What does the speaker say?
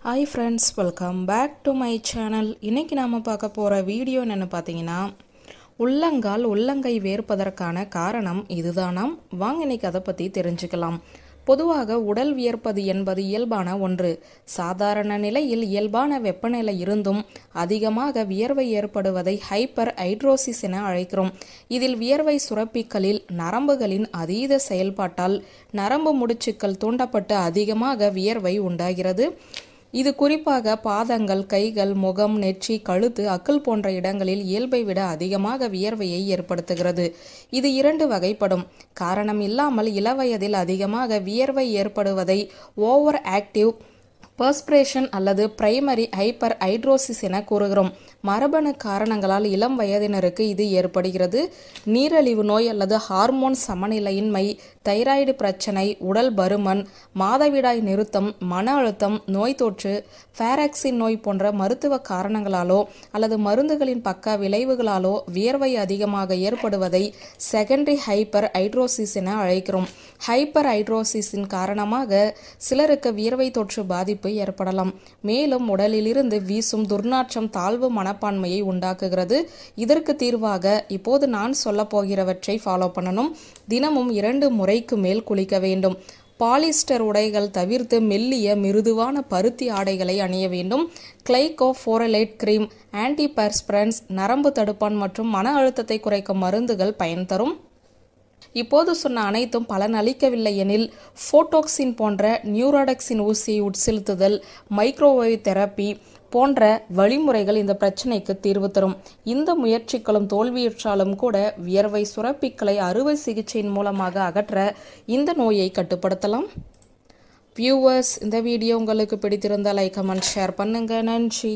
Hi friends, welcome back to my channel. இன்னைக்கு நாம பார்க்க போற வீடியோ என்னன்னு பார்த்தீங்கன்னா உள்ளங்கால் உள்ளங்கை வேர்ப்பதற்கான காரணம் இதுதானாம். வாங்க இன்னைக்கு அதை பத்தி தெரிஞ்சுக்கலாம். பொதுவாக உடல் வியர்ப்பது என்பது இயல்பான ஒன்று. சாதாரண நிலையில் இயல்பான வெப்பநிலை இருந்தும் அதிகமாக வியர்வை ஏற்படுவதை ஹைப்பர் ஹைட்ரோசிஸ் என அழைக்கிறோம். இதில் வியர்வை சுரப்பிகளில் நரம்புகளின் அதீத செயல்பாட்டால் நரம்பு முடிச்சுக்கள் தூண்டப்பட்டு அதிகமாக வியர்வை உண்டாகிறது. இது குறிப்பாக பாதங்கள், கைகள், முகம், நெற்றி, கழுத்து, அக்குள் போன்ற இடங்களில் இயல்பை விட அதிகமாக வியர்வையை ஏற்படுத்துகிறது. இது இரண்டு வகைப்படும். காரணம் இல்லாமல் இளவயதில் அதிகமாக வியர்வை ஏற்படுவதை ஓவர் ஆக்டிவ் பர்ஸ்பிரேஷன் அல்லது பிரைமரி ஹைப்பர் ஹைட்ரோசிஸ் என கூறுகிறோம். மரபணு காரணங்களால் இளம் வயதினருக்கு இது ஏற்படுகிறது. நீரிழிவு நோய் அல்லது ஹார்மோன் சமநிலையின்மை, தைராய்டு பிரச்சனை, உடல் பருமன், மாதவிடாய் நிறுத்தம், மன அழுத்தம், நோய் தொற்று, ஃபேராக்சின் நோய் போன்ற மருத்துவ காரணங்களாலோ அல்லது மருந்துகளின் பக்க விளைவுகளாலோ வியர்வை அதிகமாக ஏற்படுவதை செகண்டரி ஹைப்பர் ஹைட்ரோசிஸ் என அழைக்கிறோம். ஹைப்பர் ஹைட்ரோசிஸின் காரணமாக சிலருக்கு வியர்வை தொற்று பாதிப்பு ஏற்படலாம். மேலும் உடலிலிருந்து வீசும் துர்நாற்றம் தாழ்வு மனப்பான்மையை உண்டாக்குகிறது. இதற்கு தீர்வாக இப்போது நான் சொல்ல போகிறவற்றை ஃபாலோ பண்ணணும். தினமும் 2 முறைக்கு மேல் குளிக்க வேண்டும். பாலிஸ்டர் உடைகள் தவிர்த்து மெல்லிய மிருதுவான பருத்தி ஆடைகளை அணிய வேண்டும். கிளைகோஃபோரலேட் கிரீம், ஆன்டிபர்ஸ்பிரன்ஸ், நரம்பு தடுப்பான் மற்றும் மன அழுத்தத்தை குறைக்கும் மருந்துகள் பயன் தரும். இப்போது சொன்ன அனைத்தும் பலன் அளிக்கவில்லை எனில் போட்டோக்சின் போன்ற நியூரோடக்சின் ஊசியை உட்செலுத்துதல், மைக்ரோவேவ் தெரப்பி போன்ற வழிமுறைகள் இந்த பிரச்சனைக்கு தீர்வு தரும். இந்த முயற்சிகளும் தோல்வியுற்றாலும் கூட வியர்வை சுரப்பிகளை அறுவை சிகிச்சையின் மூலமாக அகற்ற இந்த நோயை கட்டுப்படுத்தலாம். வியூவர்ஸ், இந்த வீடியோ உங்களுக்கு பிடித்திருந்தால் லைக், கமெண்ட், ஷேர் பண்ணுங்க. நன்றி.